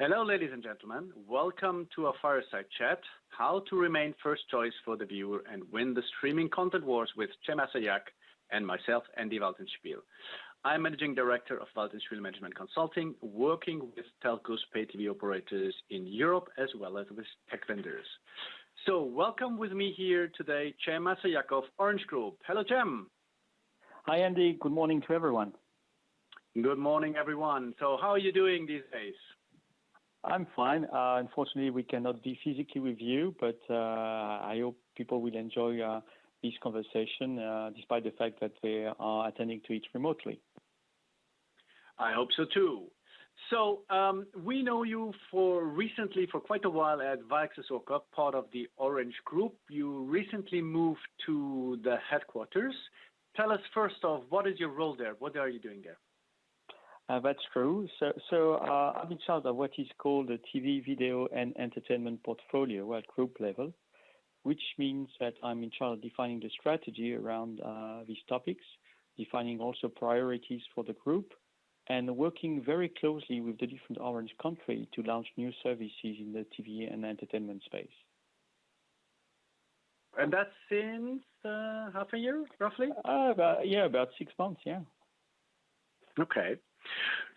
Hello, ladies and gentlemen. Welcome to our Fireside Chat, how to remain first choice for the viewer and win the streaming content wars with Chem Assayag and myself, Andy Waltenspiel. I'm Managing Director of Waltenspiel Management Consulting, working with telcos, pay TV operators in Europe, as well as with tech vendors. So welcome with me here today, Chem Assayag of Orange Group. Hello, Chem. Hi, Andy. Good morning to everyone. Good morning, everyone. So how are you doing these days? I'm fine. Unfortunately, we cannot be physically with you, but I hope people will enjoy this conversation, despite the fact that they are attending to it remotely. I hope so too. So we know you for quite a while at Waltenspiel, part of the Orange Group. You recently moved to the headquarters. Tell us first off, what is your role there? What are you doing there? That's true. So I'm in charge of what is called the TV, video, and entertainment portfolio at group level, which means that I'm in charge of defining the strategy around these topics, defining also priorities for the group, and working very closely with the different Orange countries to launch new services in the TV and entertainment space. And that's since half a year, roughly? About 6 months, yeah. Okay.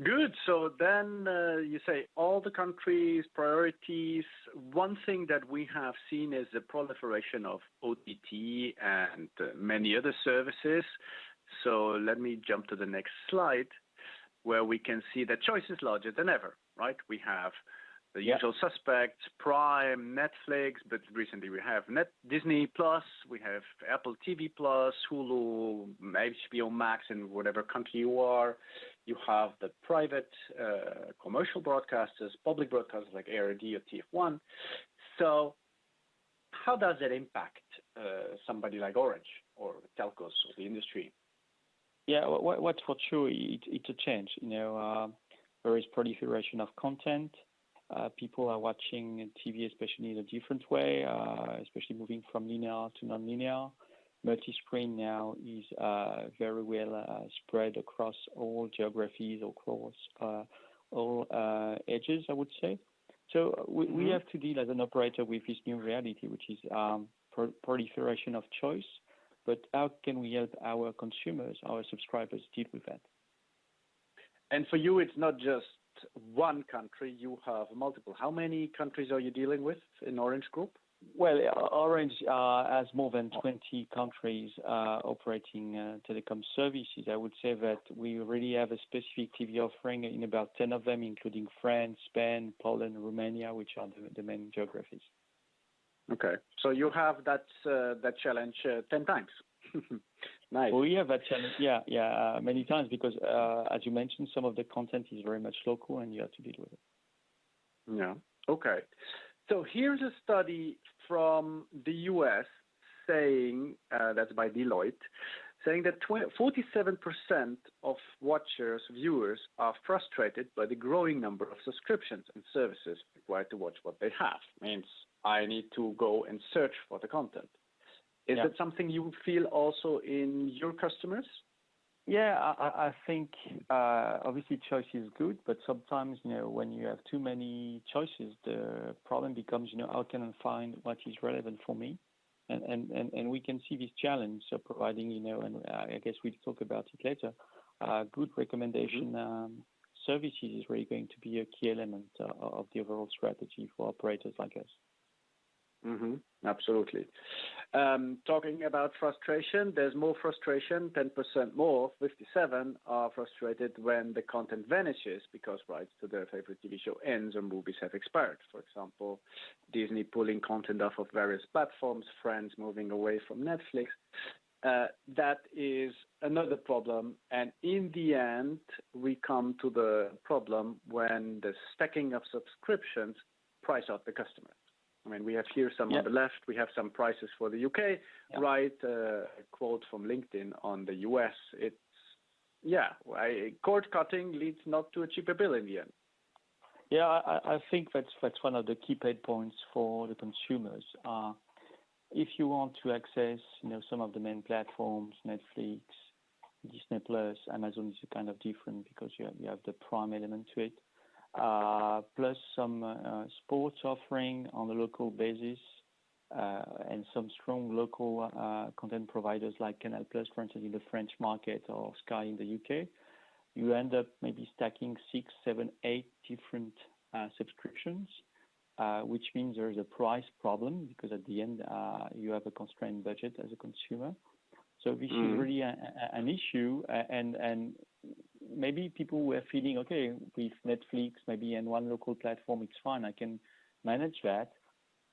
Good. So then you say all the countries' priorities. One thing that we have seen is the proliferation of OTT and many other services. So let me jump to the next slide, where we can see that choice is larger than ever, right? We have the usual suspects, Prime, Netflix, but recently we have Disney Plus, we have Apple TV Plus, Hulu, HBO Max in whatever country you are. You have the private commercial broadcasters, public broadcasters like ARD or TF1. So how does that impact somebody like Orange or telcos or the industry? Yeah, what's for sure, it's a change. There is proliferation of content. People are watching TV, especially in a different way, especially moving from linear to non-linear. Multi-screen now is very well spread across all geographies, across all edges, I would say. So we have to deal as an operator with this new reality, which is proliferation of choice. But how can we help our consumers, our subscribers, deal with that? And for you, it's not just one country, you have multiple. How many countries are you dealing with in Orange Group? Well, Orange has more than 20 countries operating telecom services. I would say that we really have a specific TV offering in about 10 of them, including France, Spain, Poland, Romania, which are the main geographies. Okay, so you have that challenge 10 times. Nice. We have that challenge, many times because, as you mentioned, some of the content is very much local and you have to deal with it. Yeah, okay. So here's a study from the US saying, that's by Deloitte, saying that 47% of watchers, viewers, are frustrated by the growing number of subscriptions and services required to watch what they have. Means I need to go and search for the content. Is that something you feel also in your customers? Yeah, I think obviously choice is good, but sometimes, when you have too many choices, the problem becomes, how can I find what is relevant for me? And we can see this challenge of providing, and I guess we'll talk about it later, good recommendation services is really going to be a key element of the overall strategy for operators like us. Absolutely. Talking about frustration, there's more frustration, 10% more, 57 are frustrated when the content vanishes because rights to their favorite TV show ends or movies have expired. For example, Disney pulling content off of various platforms, Friends moving away from Netflix. That is another problem. And in the end, we come to the problem when the stacking of subscriptions price out the customer. I mean, we have here some on the left. We have some prices for the UK, right? A quote from LinkedIn on the US. It's, cord cutting leads not to a cheaper bill in the end. Yeah, I think that's one of the key pain points for the consumers. If you want to access, some of the main platforms, Netflix, Disney Plus, Amazon is kind of different because you have the Prime element to it. plus some sports offering on a local basis, and some strong local content providers like Canal Plus, for instance, in the French market, or Sky in the UK, you end up maybe stacking 6, 7, 8 different subscriptions, which means there's a price problem because at the end you have a constrained budget as a consumer. So this is really an issue, and maybe people were feeling, okay, with Netflix maybe and one local platform, it's fine, I can manage that,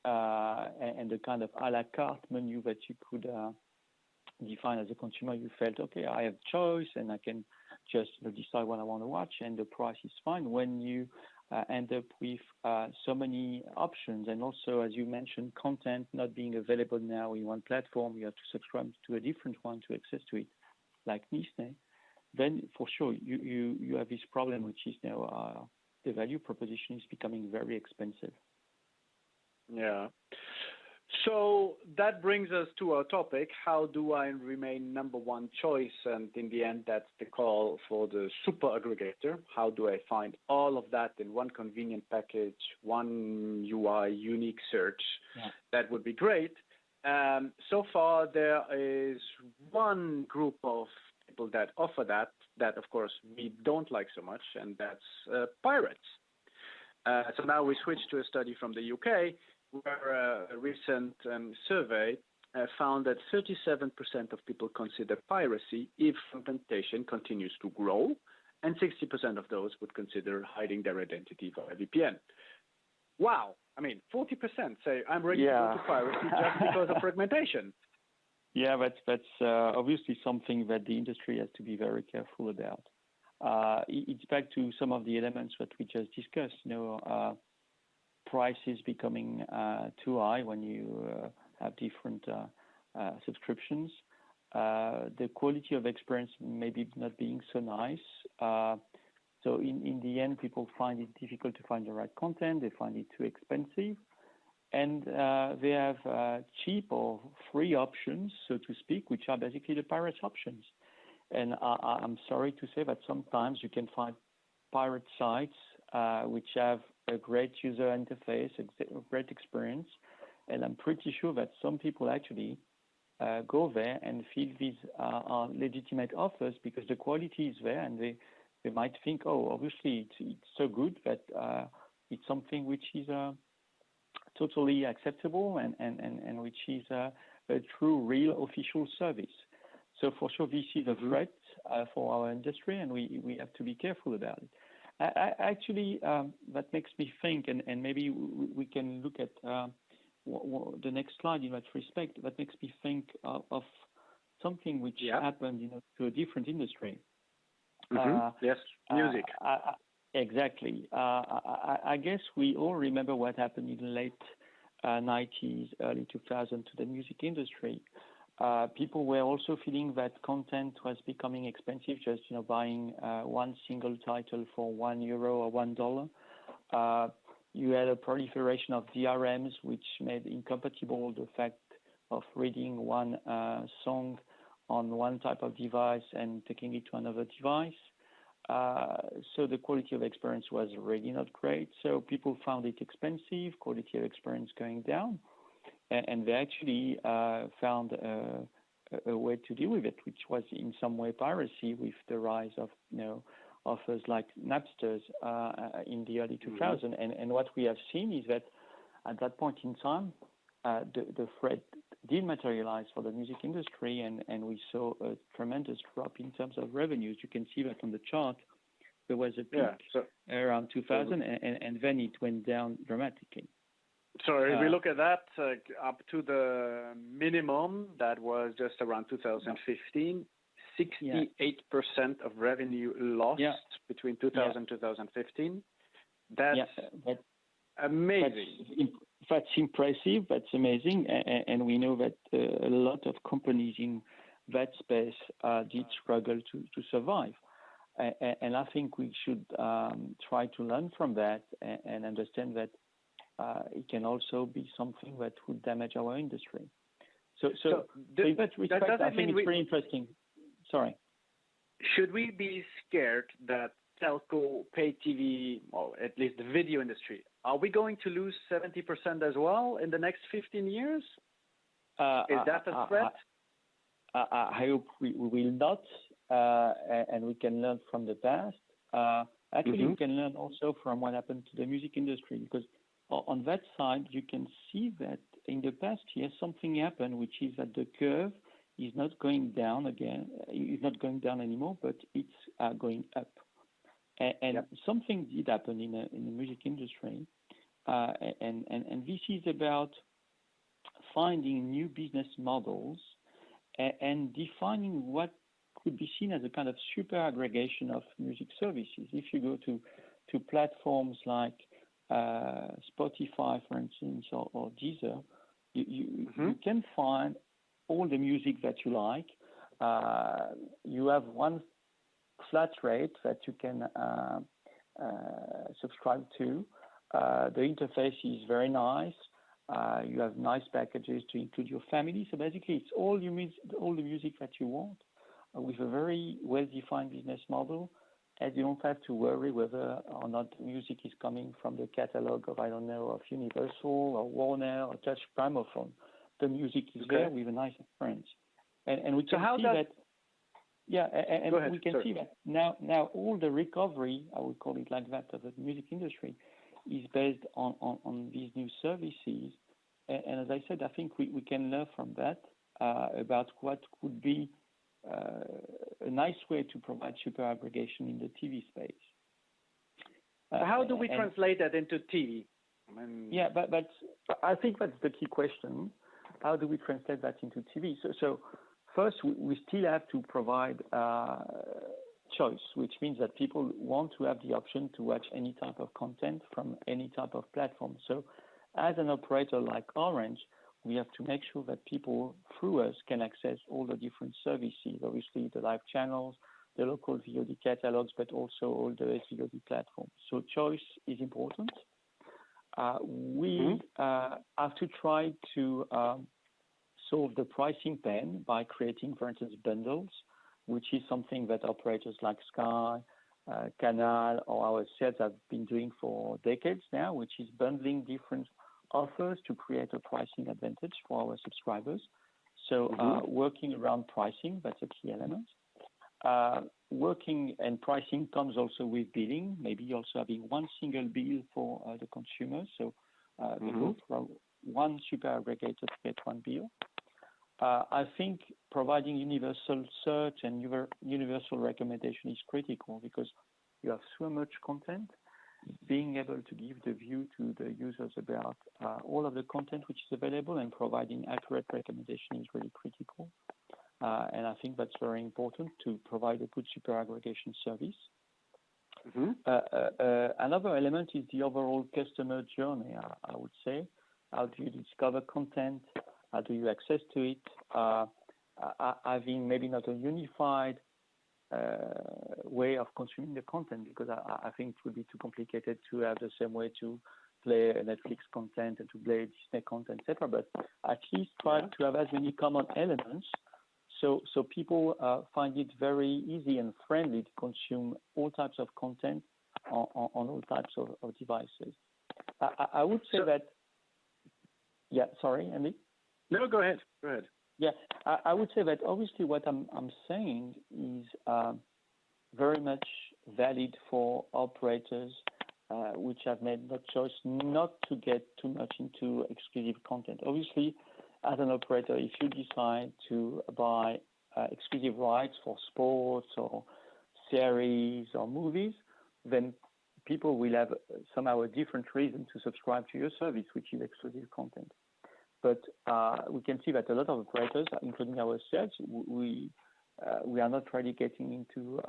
and the kind of a la carte menu that you could define as a consumer, you felt, okay, I have choice and I can just decide what I want to watch, and the price is fine. When you end up with so many options, and also, as you mentioned, content not being available now in one platform, you have to subscribe to a different one to access to it, like Disney, then for sure you have this problem, which is now the value proposition is becoming very expensive. Yeah. So that brings us to our topic. How do I remain number one choice? And in the end, that's the call for the super aggregator. How do I find all of that in one convenient package, one UI, unique search? Yeah. That would be great. So far, there is one group of people that offer that of course we don't like so much, and that's pirates. So now we switch to a study from the UK, where a recent survey found that 37% of people consider piracy if fragmentation continues to grow, and 60% of those would consider hiding their identity via VPN. Wow. I mean, 40% say, I'm ready to go to piracy just because of fragmentation. Yeah, that's obviously something that the industry has to be very careful about. It's back to some of the elements that we just discussed, prices becoming too high when you have different subscriptions. The quality of experience maybe not being so nice. So in the end, people find it difficult to find the right content. They find it too expensive. And they have cheap or free options, so to speak, which are basically the pirates options. And I'm sorry to say that sometimes you can find pirate sites which have a great user interface, a great experience, and I'm pretty sure that some people actually go there and feel these are legitimate offers because the quality is there, and they might think, oh, obviously it's so good that it's something which is totally acceptable and which is a true, real official service. So for sure, this is a threat for our industry, and we have to be careful about it. Actually, that makes me think, and maybe we can look at the next slide in that respect. That makes me think of something which happened, to a different industry. Yes, music. Exactly. I guess we all remember what happened in the late 90s, early 2000s to the music industry. People were also feeling that content was becoming expensive, just buying one single title for €1 or $1. You had a proliferation of DRMs, which made incompatible the fact of reading one song on one type of device and taking it to another device. So the quality of experience was really not great. So people found it expensive, quality of experience going down. And they actually found a way to deal with it, which was in some way piracy, with the rise of offers like Napsters in the early 2000s. And what we have seen is that at that point in time, the threat did materialize for the music industry, and we saw a tremendous drop in terms of revenues. You can see that on the chart. There was a peak around 2000, and then it went down dramatically. So if we look at that, up to the minimum, that was just around 2015, 68% of revenue lost between 2000 and 2015. That's amazing. That's impressive. That's amazing. And we know that a lot of companies in that space did struggle to survive. And I think we should try to learn from that and understand that it can also be something that would damage our industry. So in that respect, I think it's very interesting. Sorry. Should we be scared that telco, pay TV, or at least the video industry. Are we going to lose 70% as well in the next 15 years? Is that a threat? I hope we will not, and we can learn from the past. Actually, we can learn also from what happened to the music industry, because on that side, you can see that in the past year, something happened, which is that the curve is not going down again. It's not going down anymore, but it's going up. And something did happen in the music industry, and this is about finding new business models and defining what could be seen as a kind of super aggregation of music services. If you go to platforms like Spotify, for instance, or Deezer, you can find all the music that you like. You have one flat rate that you can subscribe to. The interface is very nice. You have nice packages to include your family. So basically, it's all the music that you want with a very well-defined business model, and you don't have to worry whether or not the music is coming from the catalog of, I don't know, of Universal or Warner or Touch Gramophone. The music is there with a nice experience. And we can see that. Yeah, and we can see that now all the recovery, I would call it like that, of the music industry is based on these new services. And as I said, I think we can learn from that about what could be a nice way to provide super aggregation in the TV space. How do we translate that into TV? But I think that's the key question. How do we translate that into TV? So first, we still have to provide choice, which means that people want to have the option to watch any type of content from any type of platform. So as an operator like Orange, we have to make sure that people through us can access all the different services, obviously the live channels, the local VOD catalogs, but also all the SVOD platforms. So choice is important. We have to try to solve the pricing pain by creating, for instance, bundles, which is something that operators like Sky, Canal, or ourselves have been doing for decades now, which is bundling different offers to create a pricing advantage for our subscribers. So working around pricing, that's a key element. Working and pricing comes also with billing, maybe also having one single bill for the consumer. So we go from one super aggregator to get one bill. I think providing universal search and universal recommendation is critical because you have so much content. Being able to give the view to the users about all of the content which is available and providing accurate recommendation is really critical. And I think that's very important to provide a good super aggregation service. Another element is the overall customer journey, I would say. How do you discover content? How do you access to it? Having maybe not a unified way of consuming the content, because I think it would be too complicated to have the same way to play Netflix content and to play Disney content, etc. But at least try to have as many common elements so people find it very easy and friendly to consume all types of content on all types of devices. I would say that. Yeah, sorry, Andy? No, go ahead. Yeah, I would say that obviously what I'm saying is very much valid for operators which have made the choice not to get too much into exclusive content. Obviously, as an operator, if you decide to buy exclusive rights for sports or series or movies, then people will have somehow a different reason to subscribe to your service, which is exclusive content. But we can see that a lot of operators, including ourselves, we are not really getting into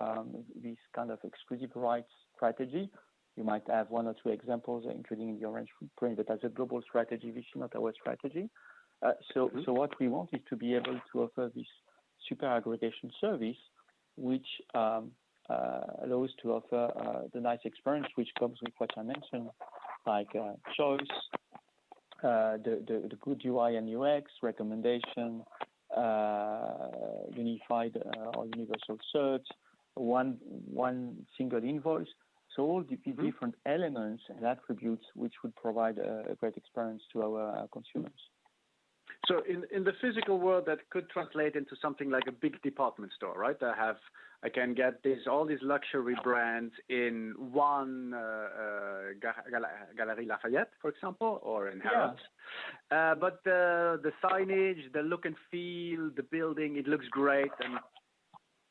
this kind of exclusive rights strategy. You might have one or two examples, including in the Orange footprint, but as a global strategy, this is not our strategy. So what we want is to be able to offer this super aggregation service, which allows to offer the nice experience which comes with what I mentioned, like choice, the good UI and UX, recommendation, unified or universal search, one single invoice. So all the different elements and attributes which would provide a great experience to our consumers. So in the physical world, that could translate into something like a big department store, right? I can get all these luxury brands in one Galerie Lafayette, for example, or in Harrods. Yeah. But the signage, the look and feel, the building, it looks great, and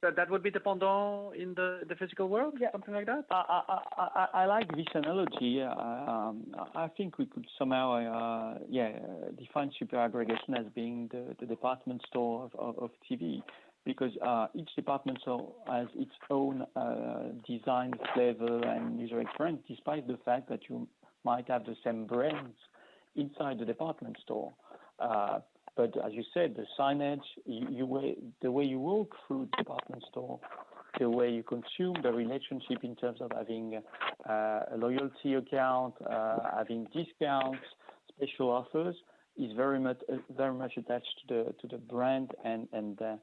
that would be the pendant in the physical world, something like that? I like this analogy. I think we could somehow, define super aggregation as being the department store of TV, because each department store has its own design, flavor, and user experience, despite the fact that you might have the same brands inside the department store. But as you said, the signage, the way you walk through the department store, the way you consume, the relationship in terms of having a loyalty account, having discounts, special offers, is very much attached to the brand and the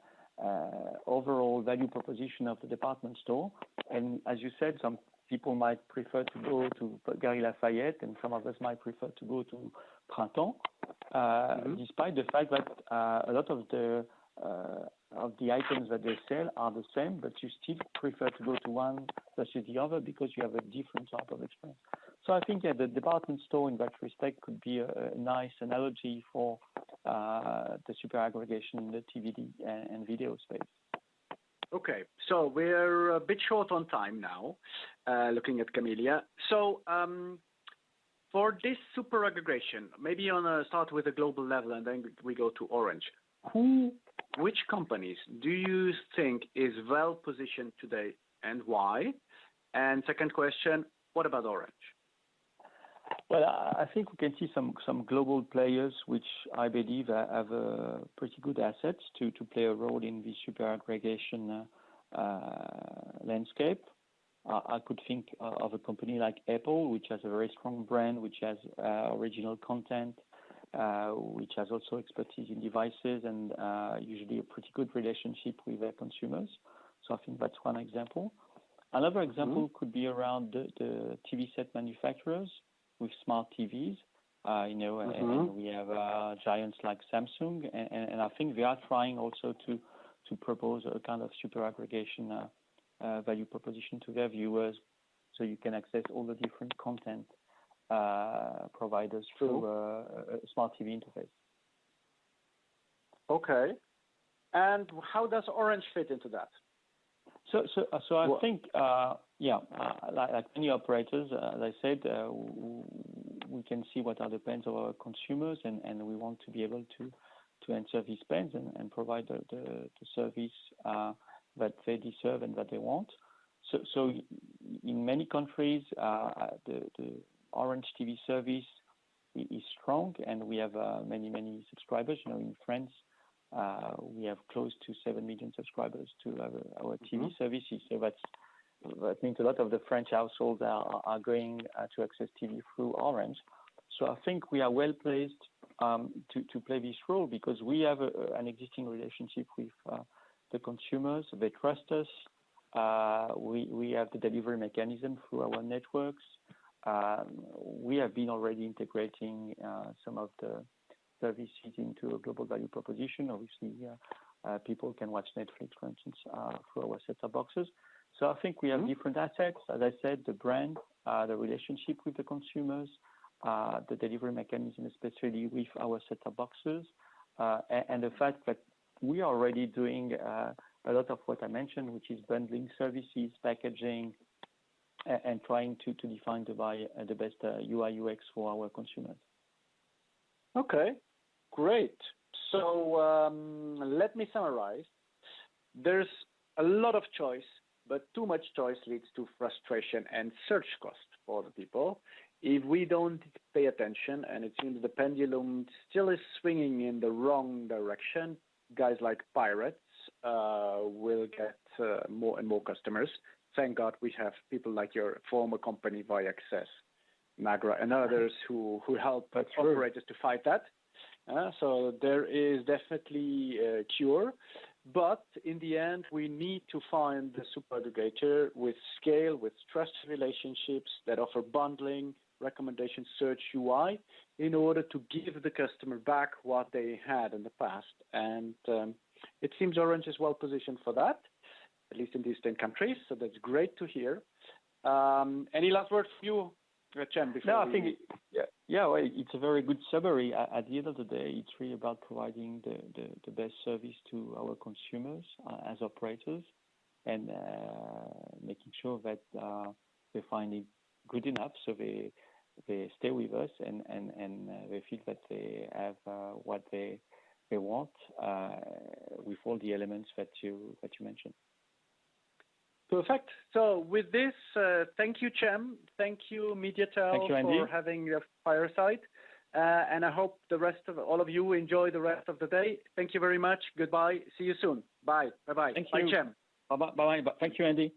overall value proposition of the department store. And as you said, some people might prefer to go to Galerie Lafayette, and some of us might prefer to go to Printemps. Despite the fact that a lot of the items that they sell are the same, but you still prefer to go to one versus the other because you have a different type of experience. So I think the department store in that respect could be a nice analogy for the super aggregation in the TVD and video space. Okay, so we're a bit short on time now, looking at Camelia. So for this super aggregation, maybe start with a global level and then we go to Orange. Which companies do you think is well positioned today and why? And second question, what about Orange? Well, I think we can see some global players which I believe have pretty good assets to play a role in the super aggregation landscape. I could think of a company like Apple, which has a very strong brand, which has original content, which has also expertise in devices and usually a pretty good relationship with their consumers. So I think that's one example. Another example could be around the TV set manufacturers with smart TVs, and we have giants like Samsung, and I think they are trying also to propose a kind of super aggregation value proposition to their viewers, so you can access all the different content providers through a smart TV interface. Okay, and how does Orange fit into that? So I think, like many operators, as I said, we can see what are the pains of our consumers, and we want to be able to answer these pains and provide the service that they deserve and that they want. So in many countries, the Orange TV service is strong, and we have many subscribers. In France, we have close to 7 million subscribers to our TV services. So that means a lot of the French households are going to access TV through Orange. So I think we are well placed to play this role because we have an existing relationship with the consumers. They trust us. We have the delivery mechanism through our networks. We have been already integrating some of the services into a global value proposition. Obviously, people can watch Netflix, for instance, through our set-top boxes. So I think we have different assets. As I said, the brand, the relationship with the consumers, the delivery mechanism, especially with our set-top boxes, and the fact that we are already doing a lot of what I mentioned, which is bundling services, packaging, and trying to define the best UI UX for our consumers. Okay, great. So let me summarize. There's a lot of choice, but too much choice leads to frustration and search cost for the people. If we don't pay attention, and it seems the pendulum still is swinging in the wrong direction, guys like Pirates will get more and more customers. Thank God we have people like your former company, Viaccess, Nagra, and others who help operators to fight that. So there is definitely a cure. But in the end, we need to find the super aggregator with scale, with trusted relationships that offer bundling, recommendation search UI in order to give the customer back what they had in the past. And it seems Orange is well positioned for that, at least in these 10 countries. So that's great to hear. Any last words from you, Chem? No, I think well, it's a very good summary. At the end of the day, it's really about providing the best service to our consumers as operators, and making sure that they find it good enough so they stay with us and they feel that they have what they want with all the elements that you mentioned. Perfect. So with this, thank you, Chem. Thank you, Mediatel, for having a fireside. And I hope the rest of all of you enjoy the rest of the day. Thank you very much. Goodbye. See you soon. Bye. Bye-bye. Thank you. Bye, Chem. Bye-bye. Thank you, Andy.